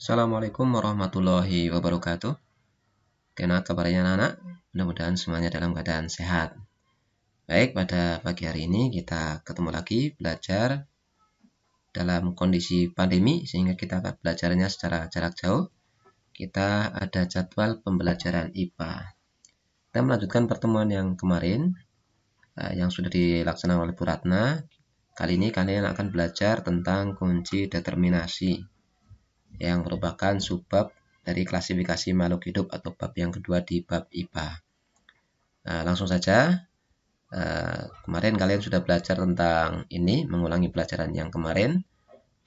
Assalamualaikum warahmatullahi wabarakatuh. Bagaimana kabarnya anak-anak? Mudah-mudahan semuanya dalam keadaan sehat. Baik, pada pagi hari ini kita ketemu lagi belajar dalam kondisi pandemi sehingga kita akan belajarnya secara jarak jauh. Kita ada jadwal pembelajaran IPA. Kita melanjutkan pertemuan yang kemarin yang sudah dilaksanakan oleh Bu Ratna. Kali ini kalian akan belajar tentang kunci determinasi yang merupakan subbab dari klasifikasi makhluk hidup atau bab yang kedua di bab IPA. Nah, langsung saja. Kemarin kalian sudah belajar tentang ini, mengulangi pelajaran yang kemarin.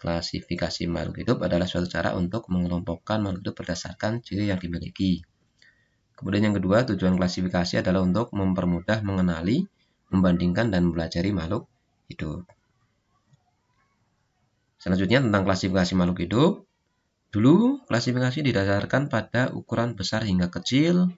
Klasifikasi makhluk hidup adalah suatu cara untuk mengelompokkan makhluk hidup berdasarkan ciri yang dimiliki. Kemudian yang kedua, tujuan klasifikasi adalah untuk mempermudah mengenali, membandingkan, dan mempelajari makhluk hidup. Selanjutnya tentang klasifikasi makhluk hidup. Dulu, klasifikasi didasarkan pada ukuran besar hingga kecil,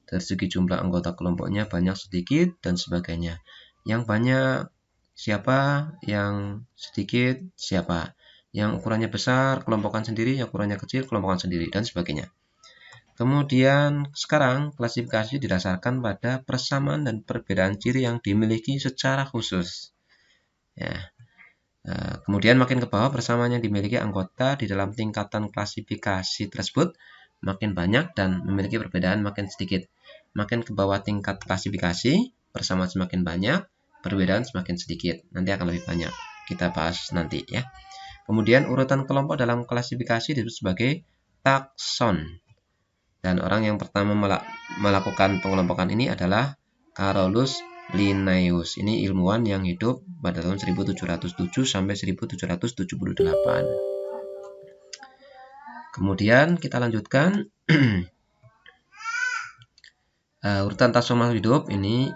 dari segi jumlah anggota kelompoknya banyak sedikit, dan sebagainya. Yang banyak siapa, yang sedikit siapa. Yang ukurannya besar, kelompokan sendiri, yang ukurannya kecil, kelompokan sendiri, dan sebagainya. Kemudian sekarang klasifikasi didasarkan pada persamaan dan perbedaan ciri yang dimiliki secara khusus. Ya. Kemudian makin ke bawah persamaan yang dimiliki anggota di dalam tingkatan klasifikasi tersebut makin banyak dan memiliki perbedaan makin sedikit. Makin ke bawah tingkat klasifikasi, persamaan semakin banyak, perbedaan semakin sedikit. Nanti akan lebih banyak. Kita bahas nanti ya. Kemudian urutan kelompok dalam klasifikasi disebut sebagai takson. Dan orang yang pertama melakukan pengelompokan ini adalah Carolus Linnaeus. Ini ilmuwan yang hidup pada tahun 1707 sampai 1778. Kemudian kita lanjutkan. Urutan takson makhluk hidup ini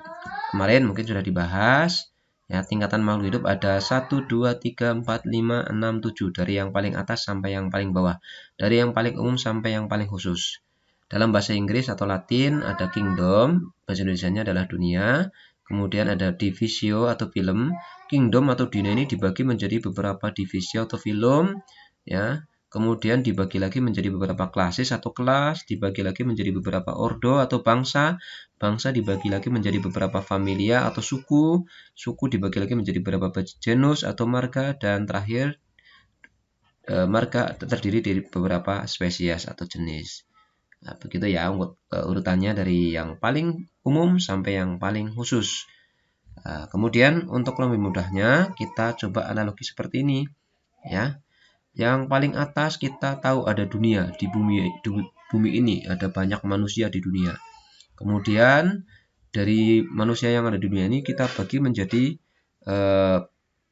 kemarin mungkin sudah dibahas. Ya, tingkatan makhluk hidup ada 1, 2, 3, 4, 5, 6, 7. Dari yang paling atas sampai yang paling bawah. Dari yang paling umum sampai yang paling khusus. Dalam bahasa Inggris atau Latin ada kingdom, bahasa Indonesianya adalah dunia. Kemudian ada divisio atau film. Kingdom atau dunia ini dibagi menjadi beberapa divisi atau film, ya. Kemudian dibagi lagi menjadi beberapa klasis atau kelas, dibagi lagi menjadi beberapa ordo atau bangsa, bangsa dibagi lagi menjadi beberapa familia atau suku, suku dibagi lagi menjadi beberapa genus atau marga, dan terakhir marga terdiri dari beberapa spesies atau jenis. Nah, begitu ya urutannya dari yang paling umum sampai yang paling khusus. Kemudian untuk lebih mudahnya kita coba analogi seperti ini ya. Yang paling atas kita tahu ada dunia, di bumi ini ada banyak manusia di dunia. Kemudian dari manusia yang ada di dunia ini kita bagi menjadi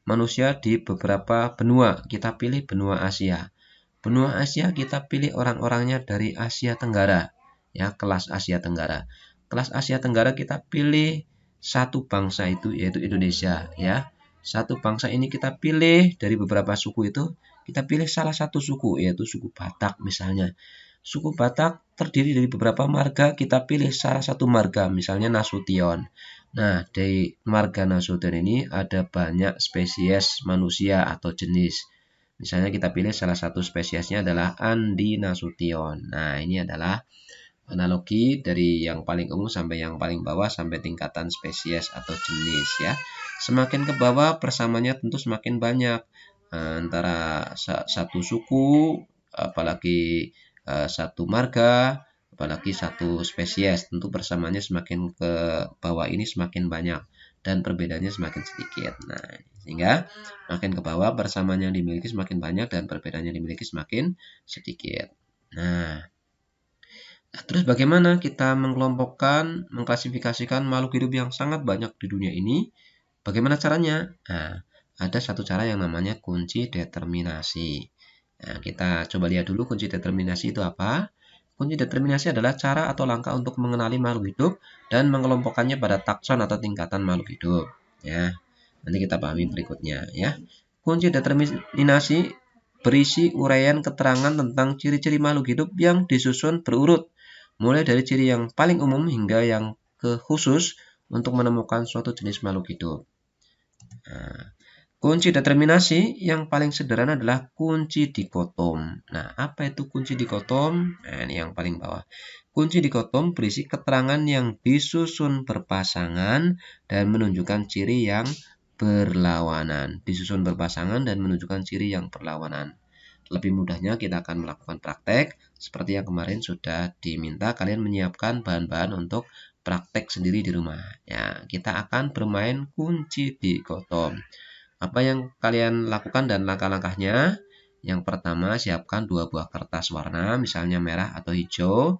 manusia di beberapa benua. Kita pilih benua Asia. Benua Asia kita pilih orang-orangnya dari Asia Tenggara, ya, kelas Asia Tenggara. Kelas Asia Tenggara kita pilih satu bangsa itu yaitu Indonesia, ya. Satu bangsa ini kita pilih dari beberapa suku itu, kita pilih salah satu suku yaitu suku Batak misalnya. Suku Batak terdiri dari beberapa marga, kita pilih salah satu marga misalnya Nasution. Nah, dari marga Nasution ini ada banyak spesies manusia atau jenis. Misalnya kita pilih salah satu spesiesnya adalah Andi Nasution. Nah, ini adalah analogi dari yang paling umum sampai yang paling bawah sampai tingkatan spesies atau jenis ya. Semakin ke bawah persamaannya tentu semakin banyak antara satu suku, apalagi satu marga, apalagi satu spesies. Tentu persamaannya semakin ke bawah ini semakin banyak dan perbedaannya semakin sedikit. Nah, sehingga makin ke bawah persamaan yang dimiliki semakin banyak dan perbedaan yang dimiliki semakin sedikit. Nah, terus bagaimana kita mengelompokkan, mengklasifikasikan makhluk hidup yang sangat banyak di dunia ini? Bagaimana caranya? Nah, ada satu cara yang namanya kunci determinasi. Nah, kita coba lihat dulu kunci determinasi itu apa. Kunci determinasi adalah cara atau langkah untuk mengenali makhluk hidup dan mengelompokkannya pada takson atau tingkatan makhluk hidup. Ya, nanti kita pahami berikutnya. Ya, kunci determinasi berisi uraian keterangan tentang ciri-ciri makhluk hidup yang disusun berurut, mulai dari ciri yang paling umum hingga yang khusus untuk menemukan suatu jenis makhluk hidup. Nah, Kunci determinasi yang paling sederhana adalah kunci dikotom. Nah, apa itu kunci dikotom? Nah, ini yang paling bawah. Kunci dikotom berisi keterangan yang disusun berpasangan dan menunjukkan ciri yang berlawanan. Disusun berpasangan dan menunjukkan ciri yang berlawanan. Lebih mudahnya kita akan melakukan praktek. Seperti yang kemarin sudah diminta, kalian menyiapkan bahan-bahan untuk praktek sendiri di rumah. Ya, kita akan bermain kunci dikotom. Apa yang kalian lakukan dan langkah-langkahnya? Yang pertama, siapkan 2 buah kertas warna, misalnya merah atau hijau.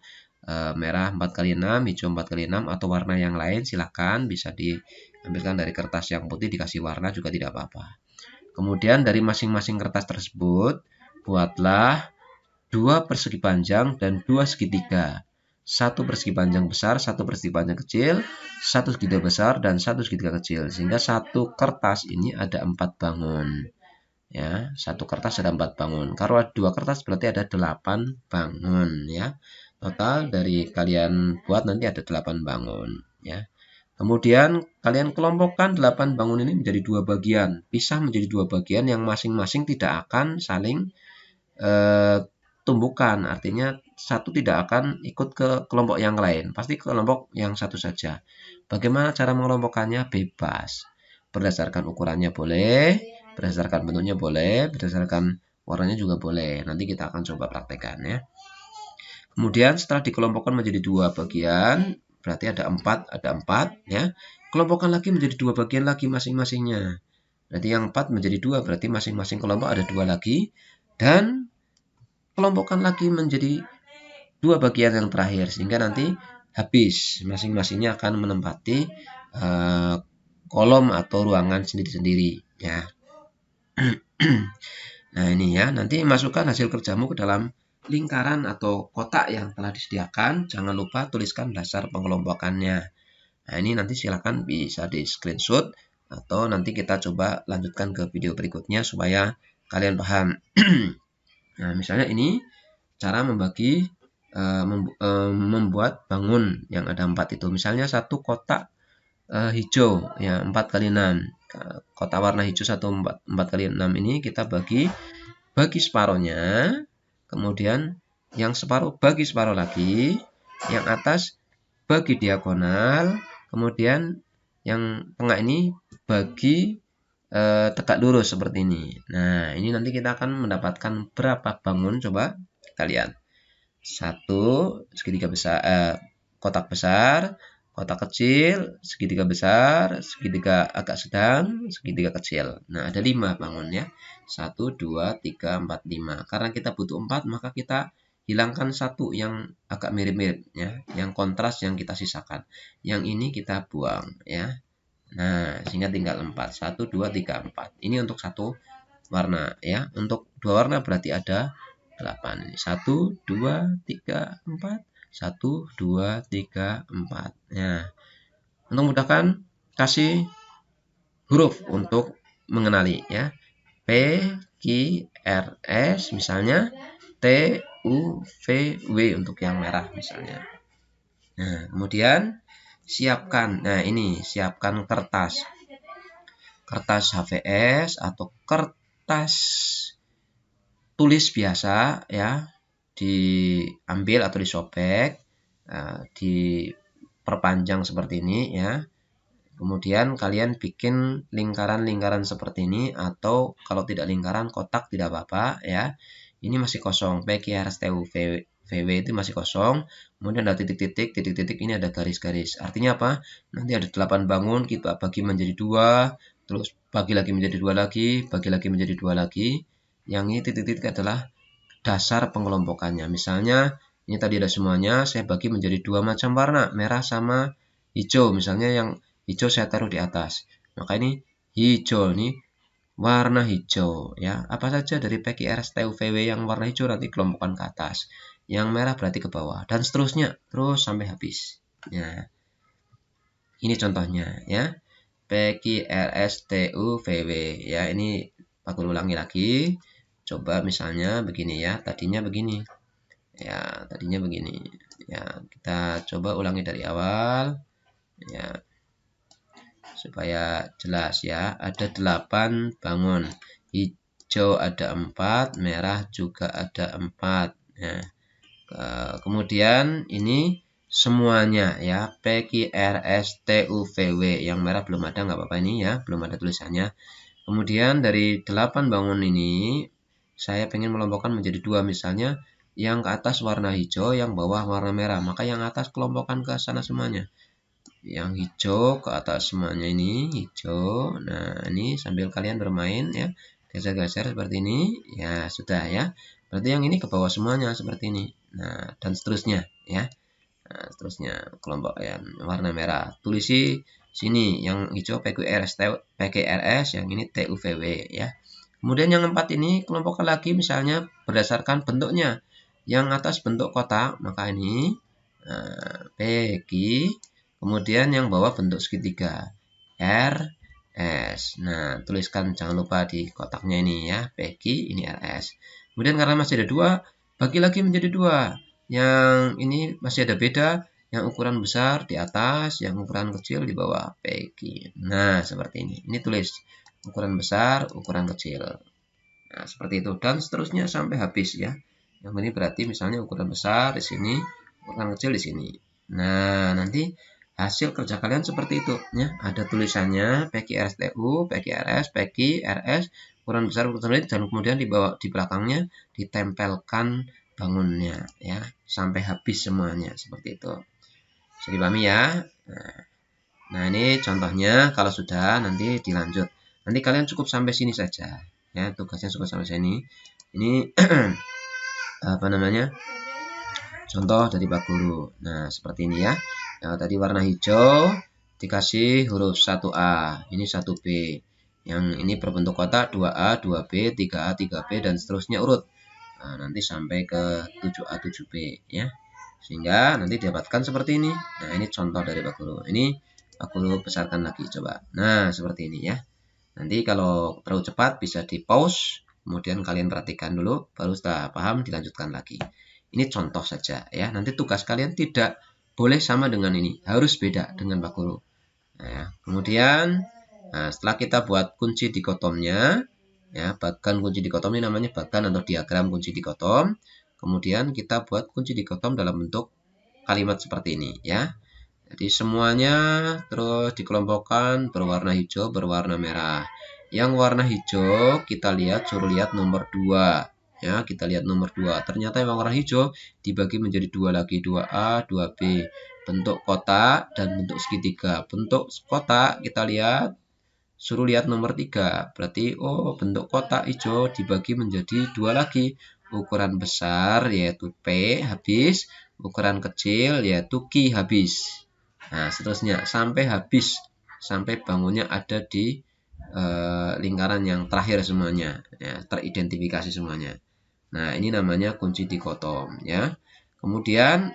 Merah 4x6, hijau 4x6, atau warna yang lain silahkan bisa diambilkan dari kertas yang putih, dikasih warna juga tidak apa-apa. Kemudian dari masing-masing kertas tersebut, buatlah 2 persegi panjang dan 2 segitiga. 1 persegi panjang besar, 1 persegi panjang kecil, 1 segitiga besar, dan 1 segitiga kecil. Sehingga satu kertas ini ada 4 bangun. Ya, satu kertas ada 4 bangun. Kalau ada 2 kertas berarti ada 8 bangun. Ya, total dari kalian buat nanti ada 8 bangun. Ya. Kemudian kalian kelompokkan 8 bangun ini menjadi 2 bagian. Pisah menjadi 2 bagian yang masing-masing tidak akan saling tumbukan, artinya satu tidak akan ikut ke kelompok yang lain, pasti kelompok yang satu saja. Bagaimana cara mengelompokkannya? Bebas. Berdasarkan ukurannya boleh, berdasarkan bentuknya boleh, berdasarkan warnanya juga boleh. Nanti kita akan coba praktekkan ya. Kemudian setelah dikelompokkan menjadi 2 bagian, berarti ada 4 ya. Kelompokkan lagi menjadi 2 bagian lagi masing-masingnya. Berarti yang 4 menjadi 2, berarti masing-masing kelompok ada 2 lagi. Dan kelompokkan lagi menjadi 2 bagian yang terakhir sehingga nanti habis, masing-masingnya akan menempati kolom atau ruangan sendiri-sendiri ya. Nah, ini ya, nanti masukkan hasil kerjamu ke dalam lingkaran atau kotak yang telah disediakan. Jangan lupa tuliskan dasar pengelompokannya. Nah, ini nanti silakan bisa di screenshot atau nanti kita coba lanjutkan ke video berikutnya supaya kalian paham. Nah, misalnya ini cara membagi membuat bangun yang ada 4 itu. Misalnya satu kotak hijau ya 4x6. Kotak warna hijau 4x6 ini kita bagi separohnya. Kemudian yang separuh bagi separuh lagi. Yang atas bagi diagonal. Kemudian yang tengah ini bagi tegak lurus seperti ini. Nah, ini nanti kita akan mendapatkan berapa bangun, coba kita lihat. 1 segitiga besar, kotak besar, kotak kecil, segitiga besar, segitiga agak sedang, segitiga kecil. Nah, ada 5 bangun ya. 1, 2, 3, 4, 5. Karena kita butuh 4, maka kita hilangkan 1 yang agak mirip-mirip ya, yang kontras yang kita sisakan. Yang ini kita buang ya. Nah, sehingga tinggal 4. 1, 2, 3, 4. Ini untuk satu warna ya. Untuk 2 warna berarti ada 8. 1, 2, 3, 4. 1, 2, 3, 4. Nah, untuk memudahkan kasih huruf untuk mengenali ya. P, Q, R, S misalnya. T, U, V, W untuk yang merah misalnya. Nah, kemudian siapkan. Nah, ini siapkan kertas HVS atau kertas tulis biasa ya, diambil atau disobek, diperpanjang seperti ini ya. Kemudian kalian bikin lingkaran-lingkaran seperti ini, atau kalau tidak lingkaran kotak tidak apa-apa ya. Ini masih kosong, PQRSTU VW itu masih kosong. Kemudian ada titik-titik, titik-titik ini ada garis-garis. Artinya apa? Nanti ada 8 bangun, kita bagi menjadi 2, terus bagi lagi menjadi 2 lagi, bagi lagi menjadi 2 lagi. Yang ini titik-titik adalah dasar pengelompokannya. Misalnya ini tadi ada semuanya, saya bagi menjadi 2 macam warna, merah sama hijau. Misalnya yang hijau saya taruh di atas. Maka ini hijau, ini warna hijau ya. Apa saja dari PQRSTUVW yang warna hijau nanti kelompokkan ke atas. Yang merah berarti ke bawah dan seterusnya terus sampai habis. Ya. Ini contohnya ya. PQRSTUVW ya. Ini aku ulangi lagi. Coba misalnya begini ya. Tadinya begini. Ya, tadinya begini. Ya, kita coba ulangi dari awal. Ya. supaya jelas ya. Ada 8 bangun. Hijau ada 4, merah juga ada 4. Nah, kemudian ini semuanya ya, PQRSTUVW. Yang merah belum ada, nggak apa-apa ini ya, belum ada tulisannya. Kemudian dari 8 bangun ini saya pengen melompokkan menjadi 2, misalnya yang ke atas warna hijau, yang bawah warna merah, maka yang atas kelompokkan ke sana semuanya. Yang hijau ke atas semuanya, ini hijau. Nah, ini sambil kalian bermain ya, geser-geser seperti ini ya, sudah ya. Berarti yang ini ke bawah semuanya seperti ini. Nah, dan seterusnya ya. Nah, seterusnya kelompok yang warna merah, tulisi sini yang hijau PQRS, yang ini TUVW ya. Kemudian yang 4 ini kelompokkan lagi, misalnya berdasarkan bentuknya. Yang atas bentuk kotak, maka ini PQ. Kemudian yang bawah bentuk segitiga, RS. Nah, tuliskan jangan lupa di kotaknya ini ya, PQ, ini RS. Kemudian karena masih ada 2, bagi lagi menjadi 2. Yang ini masih ada beda, yang ukuran besar di atas, yang ukuran kecil di bawah, PQ. Nah, seperti ini. Ini tulis ukuran besar, ukuran kecil. Nah, seperti itu. Dan seterusnya sampai habis ya. Yang ini berarti misalnya ukuran besar di sini, ukuran kecil di sini. Nah, nanti hasil kerja kalian seperti itu ya. Ada tulisannya PQRSTU, PQRS, PQRS, ukuran besar, ukuran kecil, dan kemudian di bawah, di belakangnya ditempelkan bangunnya ya, sampai habis semuanya seperti itu. Bisa dipahami ya. Nah, ini contohnya. Kalau sudah nanti dilanjut. Nanti kalian cukup sampai sini saja ya, tugasnya cukup sampai sini. Ini apa namanya, contoh dari Pak Guru. Nah, seperti ini ya. Yang tadi warna hijau dikasih huruf 1A, ini 1B. Yang ini berbentuk kotak 2A, 2B, 3A, 3B, dan seterusnya urut. Nah, nanti sampai ke 7A, 7B ya. Sehingga nanti dapatkan seperti ini. Nah, ini contoh dari Pak Guru. Ini Pak Guru besarkan lagi coba. Nah, seperti ini ya. Nanti kalau terlalu cepat bisa di pause, kemudian kalian perhatikan dulu, baru setelah paham dilanjutkan lagi. Ini contoh saja ya. Nanti tugas kalian tidak boleh sama dengan ini, harus beda dengan Pak Guru. Nah, ya. Kemudian setelah kita buat kunci dikotomnya, ya, bagan kunci dikotom ini namanya bagan atau diagram kunci dikotom. Kemudian kita buat kunci dikotom dalam bentuk kalimat seperti ini ya. Jadi semuanya terus dikelompokkan berwarna hijau, berwarna merah. Yang warna hijau kita lihat, suruh lihat nomor 2. Ya, kita lihat nomor 2. Ternyata yang warna hijau dibagi menjadi 2 lagi, 2A, 2B. Bentuk kotak dan bentuk segitiga. Bentuk kotak kita lihat, suruh lihat nomor 3. Berarti bentuk kotak hijau dibagi menjadi 2 lagi. Ukuran besar yaitu P habis, ukuran kecil yaitu Q habis. Nah, seterusnya sampai habis, sampai bangunnya ada di lingkaran yang terakhir semuanya, ya, teridentifikasi semuanya. Nah, ini namanya kunci dikotom ya. Kemudian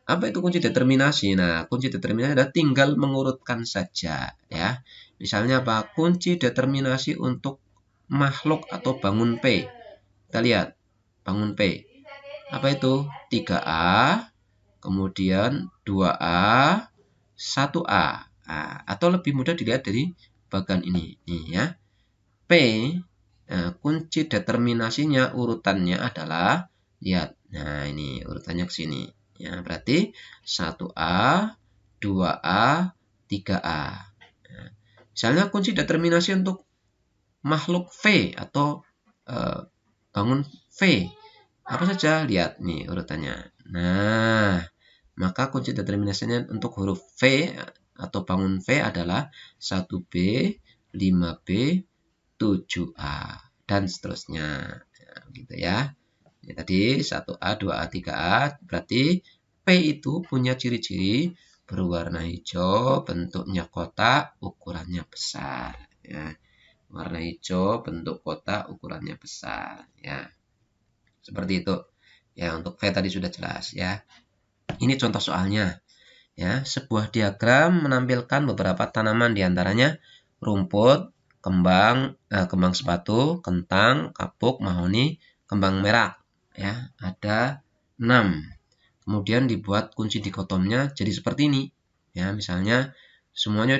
apa itu kunci determinasi? Nah, kunci determinasi adalah tinggal mengurutkan saja ya. Misalnya apa? Kunci determinasi untuk makhluk atau bangun P. Kita lihat bangun P. Apa itu? 3A, kemudian 2A, 1A. Nah, atau lebih mudah dilihat dari bagian ini. Nih ya. P, kunci determinasinya urutannya adalah, lihat. Nah, ini urutannya ke sini. Ya, berarti 1A, 2A, 3A. Nah, misalnya kunci determinasi untuk makhluk V atau bangun V. Apa saja? Lihat nih urutannya. Nah, maka kunci determinasinya untuk huruf V atau bangun V adalah 1B, 5B, 7A, dan seterusnya. Ya, gitu ya. Ini tadi 1A, 2A, 3A, berarti P itu punya ciri-ciri berwarna hijau, bentuknya kotak, ukurannya besar. Ya. Warna hijau, bentuk kotak, ukurannya besar. Ya. Seperti itu. Ya, untuk V tadi sudah jelas ya. Ini contoh soalnya. Ya, sebuah diagram menampilkan beberapa tanaman diantaranya rumput, kembang sepatu, kentang, kapuk, mahoni, kembang merah. Ya, ada 6. Kemudian dibuat kunci dikotomnya jadi seperti ini. Ya, misalnya semuanya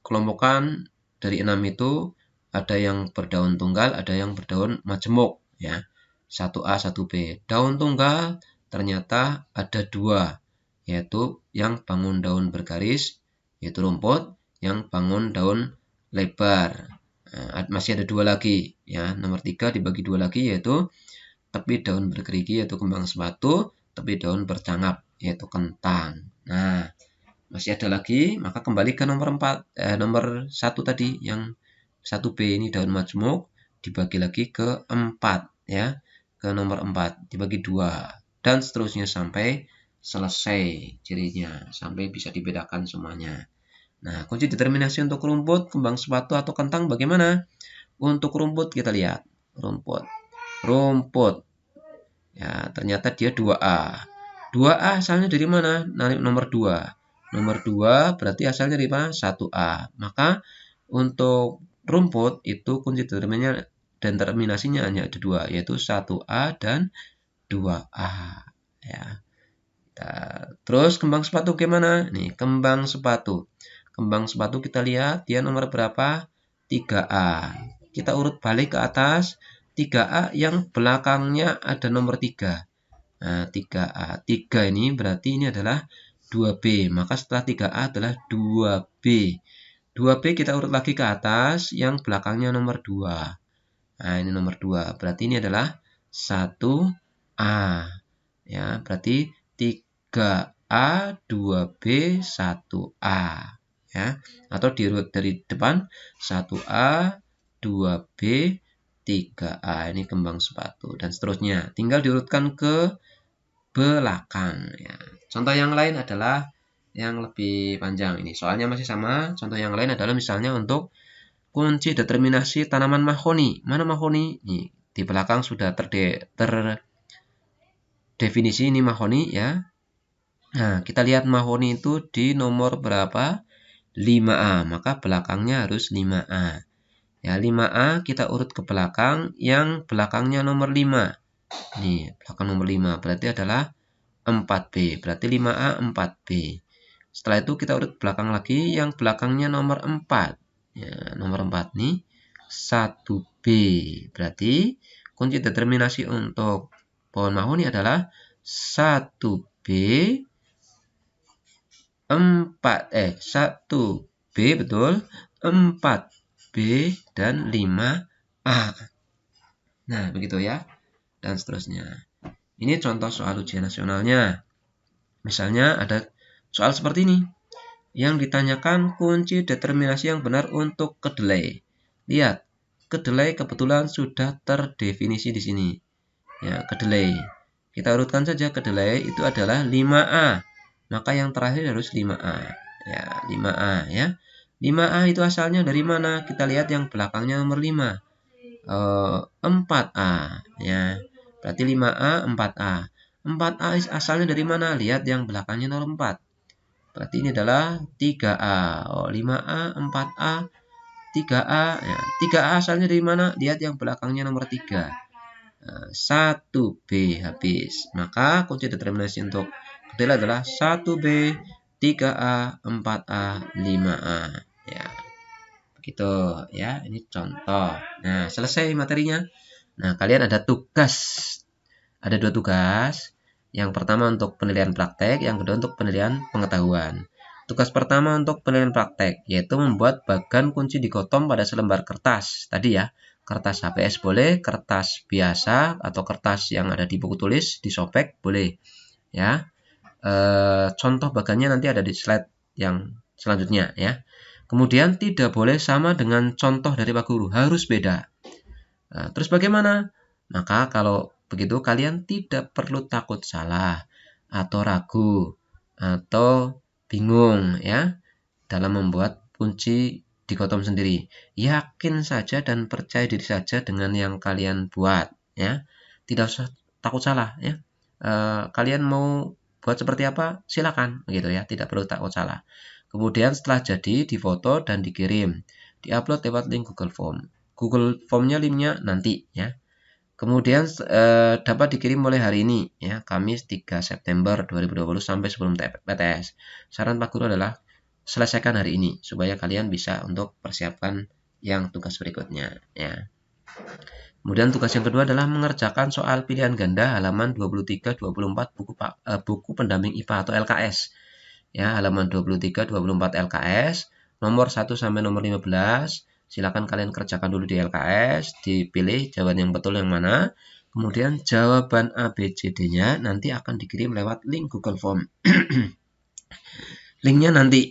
kelompokan dari 6 itu ada yang berdaun tunggal, ada yang berdaun majemuk ya. 1A, 1B. Daun tunggal ternyata ada 2, yaitu yang bangun daun bergaris, yaitu rumput, yang bangun daun lebar. Nah, masih ada 2 lagi ya. Nomor 3 dibagi 2 lagi, yaitu tepi daun bergerigi, yaitu kembang sepatu, tepi daun bercangap, yaitu kentang. Nah, masih ada lagi, maka kembali ke nomor 1 tadi, yang 1B ini daun majemuk, dibagi lagi ke 4 ya, ke nomor 4 dibagi 2 dan seterusnya sampai selesai cirinya, sampai bisa dibedakan semuanya. Nah, kunci determinasi untuk rumput, kembang sepatu atau kentang bagaimana? Untuk rumput kita lihat, rumput ya, ternyata dia 2A. 2A asalnya dari mana? Nomor 2. Nomor 2 berarti asalnya dari mana? 1A. Maka untuk rumput itu kunci determinasinya hanya ada 2, yaitu 1A dan 2A. Ya. Terus kembang sepatu gimana? Nih, kembang sepatu. Kembang sepatu kita lihat dia nomor berapa? 3A. Kita urut balik ke atas. 3A yang belakangnya ada nomor 3. Nah, 3A. 3 ini berarti ini adalah 2B. Maka setelah 3A adalah 2B. 2B kita urut lagi ke atas, yang belakangnya nomor 2. Nah, ini nomor 2. Berarti ini adalah 1A. Ya, berarti 3A, 2B, 1A. Ya, atau diurut dari depan 1A, 2B, 3A. Ini kembang sepatu dan seterusnya. Tinggal diurutkan ke belakang ya. Contoh yang lain adalah yang lebih panjang ini. Soalnya masih sama. Contoh yang lain adalah misalnya untuk kunci determinasi tanaman mahoni. Mana mahoni? Nih, di belakang sudah terdefinisi ini mahoni ya. Nah, kita lihat mahoni itu di nomor berapa? 5A. Maka belakangnya harus 5A. Ya, 5A kita urut ke belakang, yang belakangnya nomor 5. Nih, belakang nomor 5 berarti adalah 4B. Berarti 5A, 4B. Setelah itu kita urut belakang lagi, yang belakangnya nomor 4. Ya, nomor 4 nih 1B. Berarti kunci determinasi untuk pohon mahoni adalah 1B 1B betul, 4B dan 5A. Nah, begitu ya. Dan seterusnya. Ini contoh soal ujian nasionalnya. Misalnya ada soal seperti ini. Yang ditanyakan kunci determinasi yang benar untuk kedelai. Lihat, kedelai kebetulan sudah terdefinisi di sini. Ya, kedelai. Kita urutkan saja kedelai itu adalah 5A. Maka yang terakhir harus 5A. Ya, 5A ya. 5A itu asalnya dari mana? Kita lihat yang belakangnya nomor 5. 4A ya. Berarti 5A, 4A. 4A asalnya dari mana? Lihat yang belakangnya nomor 4. Berarti ini adalah 3A. 5A, 4A, 3A. Ya, 3A asalnya dari mana? Lihat yang belakangnya nomor 3. 1B habis. Maka kunci determinasi untuk kedelai adalah 1B, 3A, 4A, 5A. Ya, begitu ya. Ini contoh. Nah, selesai materinya. Nah, kalian ada tugas. Ada 2 tugas. Yang pertama untuk penilaian praktek, yang kedua untuk penilaian pengetahuan. Tugas pertama untuk penilaian praktek, yaitu membuat bagan kunci dikotom pada selembar kertas. Tadi ya, kertas HPS boleh, kertas biasa atau kertas yang ada di buku tulis, disobek boleh. Ya, contoh bagannya nanti ada di slide yang selanjutnya ya. Kemudian tidak boleh sama dengan contoh dari Pak Guru, harus beda. Nah, terus bagaimana? Maka kalau begitu kalian tidak perlu takut salah atau ragu atau bingung ya dalam membuat kunci dikotom sendiri. Yakin saja dan percaya diri saja dengan yang kalian buat ya. Tidak usah takut salah ya. Kalian mau buat seperti apa? Silakan begitu ya, tidak perlu takut salah. Kemudian setelah jadi difoto dan dikirim, diupload lewat link Google Form. Google Form-nya linknya nanti ya. Kemudian dapat dikirim mulai hari ini ya, Kamis 3 September 2020 sampai sebelum PTS. Saran Pak Guru adalah selesaikan hari ini supaya kalian bisa untuk persiapkan yang tugas berikutnya ya. Kemudian tugas yang kedua adalah mengerjakan soal pilihan ganda halaman 23-24 buku pendamping IPA atau LKS. Ya, halaman 23-24 LKS, nomor 1 sampai nomor 15. Silakan kalian kerjakan dulu di LKS, dipilih jawaban yang betul yang mana. Kemudian jawaban ABCD-nya nanti akan dikirim lewat link Google Form. Linknya nanti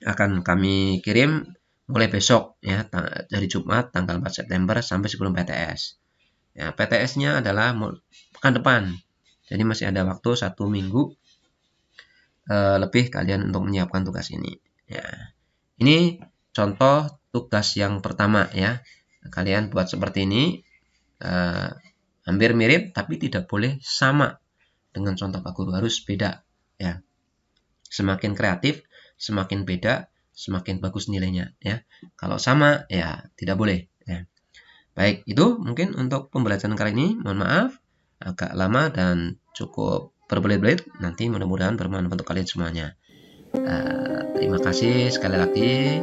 akan kami kirim mulai besok ya, dari Jumat tanggal 4 September sampai sebelum PTS. Ya, PTS-nya adalah pekan depan. Jadi masih ada waktu 1 minggu lebih kalian untuk menyiapkan tugas ini. Ya. Ini contoh tugas yang pertama ya. Kalian buat seperti ini, hampir mirip tapi tidak boleh sama dengan contoh Pak Guru, harus beda ya. Semakin kreatif, semakin beda, semakin bagus nilainya ya. Kalau sama ya tidak boleh ya. Baik, itu mungkin untuk pembelajaran kali ini. Mohon maaf agak lama dan cukup berbelit-belit. Nanti mudah-mudahan bermanfaat untuk kalian semuanya. Terima kasih sekali lagi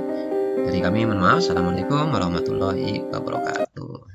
dari kami. Mohon maaf. Assalamualaikum warahmatullahi wabarakatuh.